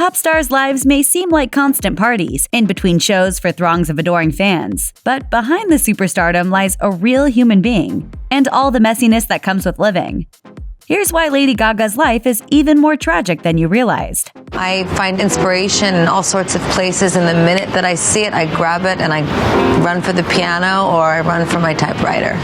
Pop stars' lives may seem like constant parties in between shows for throngs of adoring fans, but behind the superstardom lies a real human being and all the messiness that comes with living. Here's why Lady Gaga's life is even more tragic than you realized. I find inspiration in all sorts of places, and the minute that I see it, I grab it and I run for the piano or I run for my typewriter.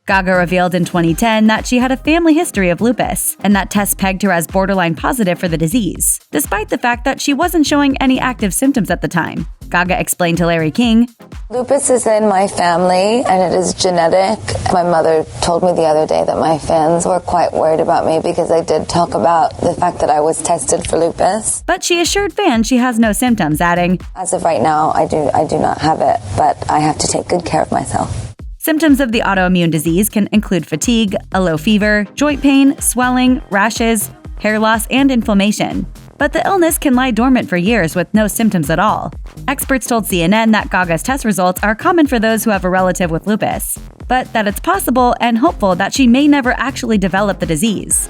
Gaga revealed in 2010 that she had a family history of lupus, and that tests pegged her as borderline positive for the disease, despite the fact that she wasn't showing any active symptoms at the time. Gaga explained to Larry King, "Lupus is in my family and it is genetic. My mother told me the other day that my fans were quite worried about me because I did talk about the fact that I was tested for lupus." But she assured fans she has no symptoms, adding, "As of right now, I do not have it, but I have to take good care of myself." Symptoms of the autoimmune disease can include fatigue, a low fever, joint pain, swelling, rashes, hair loss, and inflammation. But the illness can lie dormant for years with no symptoms at all. Experts told CNN that Gaga's test results are common for those who have a relative with lupus, but that it's possible and hopeful that she may never actually develop the disease.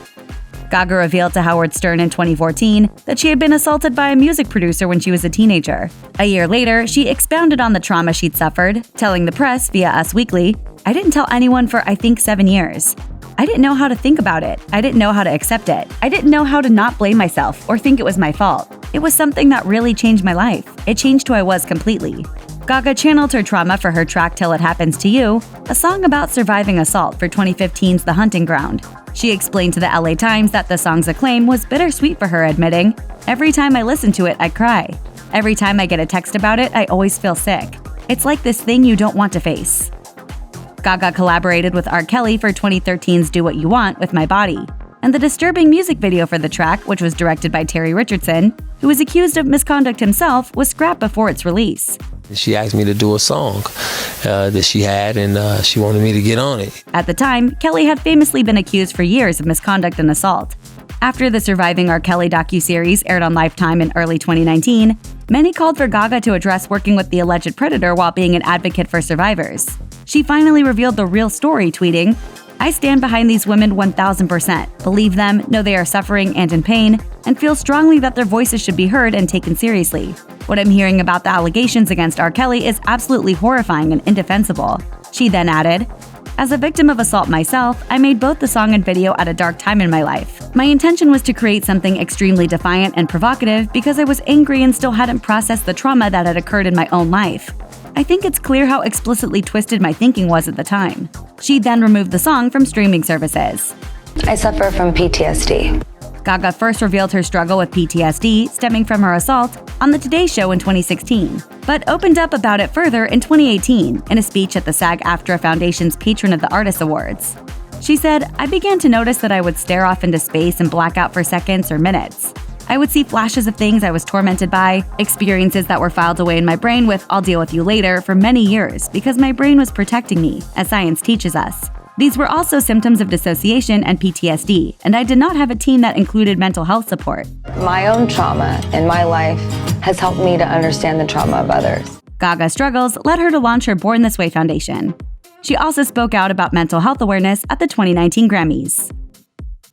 Gaga revealed to Howard Stern in 2014 that she had been assaulted by a music producer when she was a teenager. A year later, she expounded on the trauma she'd suffered, telling the press via Us Weekly, "I didn't tell anyone for I think 7 years. I didn't know how to think about it. I didn't know how to accept it. I didn't know how to not blame myself or think it was my fault. It was something that really changed my life. It changed who I was completely." Gaga channeled her trauma for her track Till It Happens to You, a song about surviving assault for 2015's The Hunting Ground. She explained to the LA Times that the song's acclaim was bittersweet for her, admitting, "Every time I listen to it, I cry. Every time I get a text about it, I always feel sick. It's like this thing you don't want to face." Gaga collaborated with R. Kelly for 2013's Do What You Want with My Body, and the disturbing music video for the track, which was directed by Terry Richardson, who was accused of misconduct himself, was scrapped before its release. She asked me to do a song that she had, and she wanted me to get on it. At the time, Kelly had famously been accused for years of misconduct and assault. After the Surviving R. Kelly docuseries aired on Lifetime in early 2019, many called for Gaga to address working with the alleged predator while being an advocate for survivors. She finally revealed the real story, tweeting, "I stand behind these women 1000%, believe them, know they are suffering and in pain, and feel strongly that their voices should be heard and taken seriously. What I'm hearing about the allegations against R. Kelly is absolutely horrifying and indefensible." She then added, "As a victim of assault myself, I made both the song and video at a dark time in my life. My intention was to create something extremely defiant and provocative because I was angry and still hadn't processed the trauma that had occurred in my own life. I think it's clear how explicitly twisted my thinking was at the time." She then removed the song from streaming services. "I suffer from PTSD." Gaga first revealed her struggle with PTSD stemming from her assault on The Today Show in 2016, but opened up about it further in 2018 in a speech at the SAG-AFTRA Foundation's Patron of the Artist Awards. She said, "I began to notice that I would stare off into space and black out for seconds or minutes. I would see flashes of things I was tormented by, experiences that were filed away in my brain with 'I'll deal with you later' for many years because my brain was protecting me, as science teaches us. These were also symptoms of dissociation and PTSD, and I did not have a team that included mental health support." My own trauma in my life has helped me to understand the trauma of others. Gaga's struggles led her to launch her Born This Way Foundation. She also spoke out about mental health awareness at the 2019 Grammys.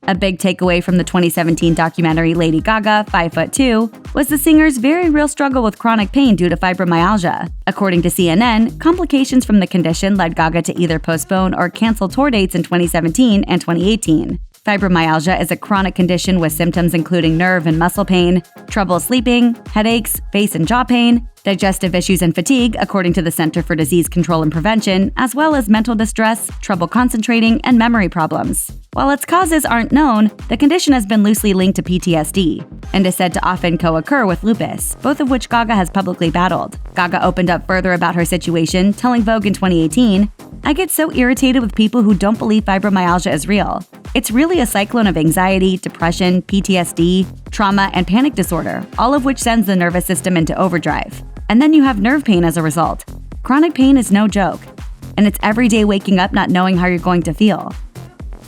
A big takeaway from the 2017 documentary Lady Gaga, 5'2", was the singer's very real struggle with chronic pain due to fibromyalgia. According to CNN, complications from the condition led Gaga to either postpone or cancel tour dates in 2017 and 2018. Fibromyalgia is a chronic condition with symptoms including nerve and muscle pain, trouble sleeping, headaches, face and jaw pain, digestive issues and fatigue, according to the Center for Disease Control and Prevention, as well as mental distress, trouble concentrating, and memory problems. While its causes aren't known, the condition has been loosely linked to PTSD, and is said to often co-occur with lupus, both of which Gaga has publicly battled. Gaga opened up further about her situation, telling Vogue in 2018, "I get so irritated with people who don't believe fibromyalgia is real. It's really a cyclone of anxiety, depression, PTSD, trauma, and panic disorder, all of which sends the nervous system into overdrive. And then you have nerve pain as a result. Chronic pain is no joke, and it's every day waking up not knowing how you're going to feel."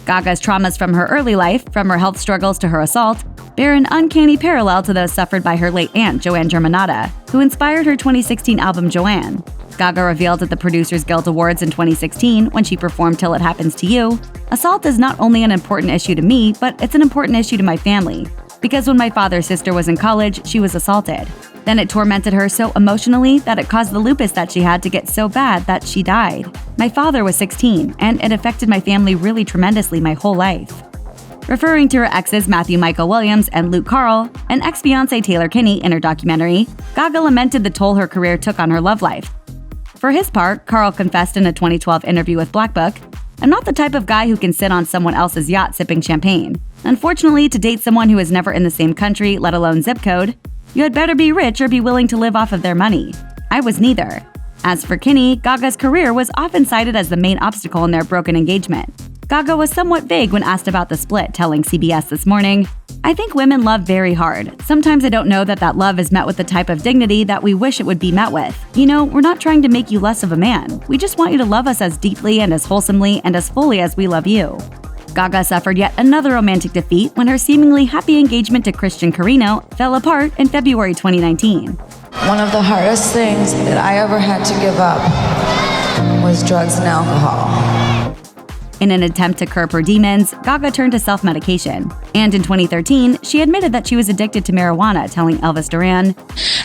Gaga's traumas from her early life, from her health struggles to her assault, bear an uncanny parallel to those suffered by her late aunt, Joanne Germanotta, who inspired her 2016 album Joanne. Gaga revealed at the Producers Guild Awards in 2016, when she performed Till It Happens to You, "Assault is not only an important issue to me, but it's an important issue to my family. because when my father's sister was in college, she was assaulted. Then it tormented her so emotionally that it caused the lupus that she had to get so bad that she died. My father was 16, and it affected my family really tremendously my whole life. Referring to her exes Matthew Michael Williams and Luke Carl, and ex-fiancé Taylor Kinney in her documentary, Gaga lamented the toll her career took on her love life. For his part, Carl confessed in a 2012 interview with Black Book, "I'm not the type of guy who can sit on someone else's yacht sipping champagne. Unfortunately, to date someone who is never in the same country, let alone zip code, you had better be rich or be willing to live off of their money. I was neither." As for Kinney, Gaga's career was often cited as the main obstacle in their broken engagement. Gaga was somewhat vague when asked about the split, telling CBS This Morning, "I think women love very hard. Sometimes I don't know that love is met with the type of dignity that we wish it would be met with. You know, we're not trying to make you less of a man. We just want you to love us as deeply and as wholesomely and as fully as we love you." Gaga suffered yet another romantic defeat when her seemingly happy engagement to Christian Carino fell apart in February 2019. One of the hardest things that I ever had to give up was drugs and alcohol. In an attempt to curb her demons, Gaga turned to self-medication. And in 2013, she admitted that she was addicted to marijuana, telling Elvis Duran,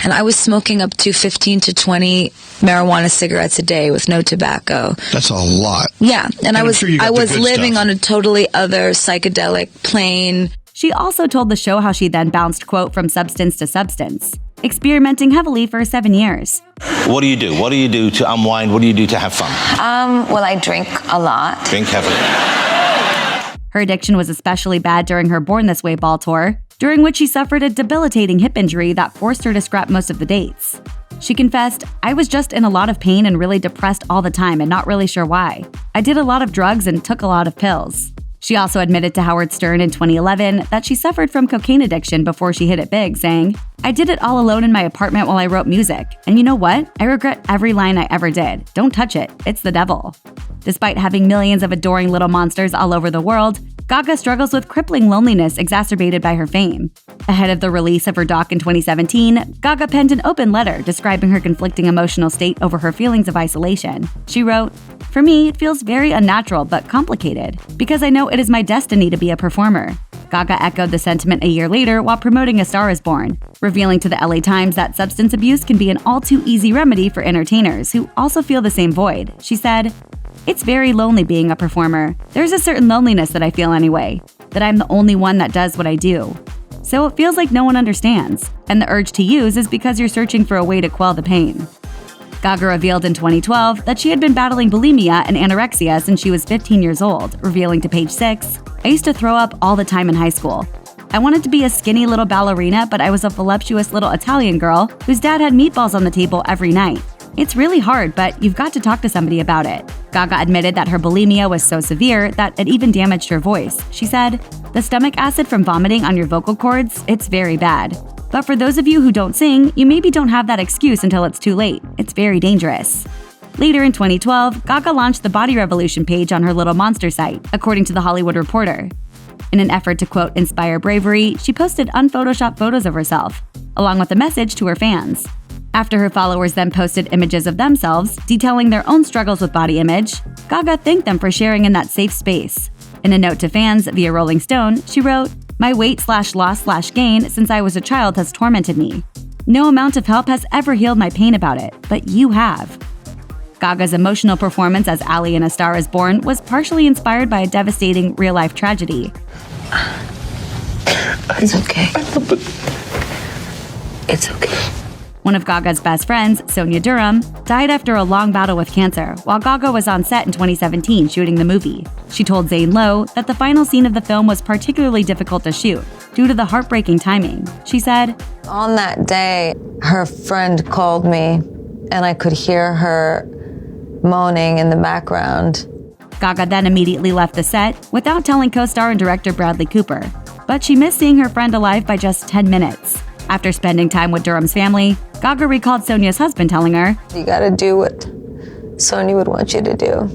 "And I was smoking up to 15 to 20 marijuana cigarettes a day with no tobacco." That's a lot. Yeah, and I was living stuff. on a totally other psychedelic plane. She also told the show how she then bounced, quote, from substance to substance, experimenting heavily for 7 years. What do you do? What do you do to unwind? What do you do to have fun? Well, I drink a lot. Drink heavily. Her addiction was especially bad during her Born This Way ball tour, during which she suffered a debilitating hip injury that forced her to scrap most of the dates. She confessed, "I was just in a lot of pain and really depressed all the time and not really sure why. I did a lot of drugs and took a lot of pills." She also admitted to Howard Stern in 2011 that she suffered from cocaine addiction before she hit it big, saying, "I did it all alone in my apartment while I wrote music. And you know what? I regret every line I ever did. Don't touch it. It's the devil." Despite having millions of adoring little monsters all over the world, Gaga struggles with crippling loneliness exacerbated by her fame. Ahead of the release of her doc in 2017, Gaga penned an open letter describing her conflicting emotional state over her feelings of isolation. She wrote, "For me, it feels very unnatural but complicated, because I know it is my destiny to be a performer." Gaga echoed the sentiment a year later while promoting A Star Is Born, revealing to the LA Times that substance abuse can be an all-too-easy remedy for entertainers who also feel the same void. She said, "It's very lonely being a performer. There's a certain loneliness that I feel anyway, that I'm the only one that does what I do. So it feels like no one understands, and the urge to use is because you're searching for a way to quell the pain." Gaga revealed in 2012 that she had been battling bulimia and anorexia since she was 15 years old, revealing to Page Six, "I used to throw up all the time in high school. I wanted to be a skinny little ballerina, but I was a voluptuous little Italian girl whose dad had meatballs on the table every night. It's really hard, but you've got to talk to somebody about it." Gaga admitted that her bulimia was so severe that it even damaged her voice. She said, "The stomach acid from vomiting on your vocal cords, it's very bad. But for those of you who don't sing, you maybe don't have that excuse until it's too late. It's very dangerous." Later in 2012, Gaga launched the Body Revolution page on her Little Monster site, according to The Hollywood Reporter. In an effort to, quote, inspire bravery, she posted unphotoshopped photos of herself, along with a message to her fans. After her followers then posted images of themselves, detailing their own struggles with body image, Gaga thanked them for sharing in that safe space. In a note to fans via Rolling Stone, she wrote, "My weight/loss/gain since I was a child has tormented me. No amount of help has ever healed my pain about it, but you have." Gaga's emotional performance as Ally in A Star Is Born was partially inspired by a devastating real-life tragedy. It's okay. It's okay. One of Gaga's best friends, Sonia Durham, died after a long battle with cancer while Gaga was on set in 2017 shooting the movie. She told Zane Lowe that the final scene of the film was particularly difficult to shoot due to the heartbreaking timing. She said, On that day, her friend called me, and I could hear her moaning in the background. Gaga then immediately left the set without telling co-star and director Bradley Cooper, but she missed seeing her friend alive by just 10 minutes. After spending time with Durham's family, Gaga recalled Sonia's husband telling her, "You gotta do what Sonia would want you to do."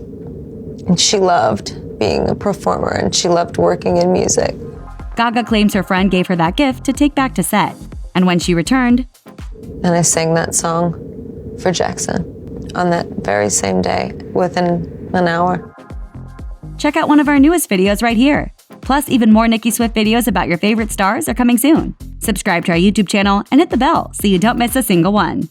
And she loved being a performer, and she loved working in music. Gaga claims her friend gave her that gift to take back to set. And when she returned, And I sang that song for Jackson on that very same day, within an hour. check out one of our newest videos right here. Plus, even more Nicki Swift videos about your favorite stars are coming soon. Subscribe to our YouTube channel and hit the bell so you don't miss a single one.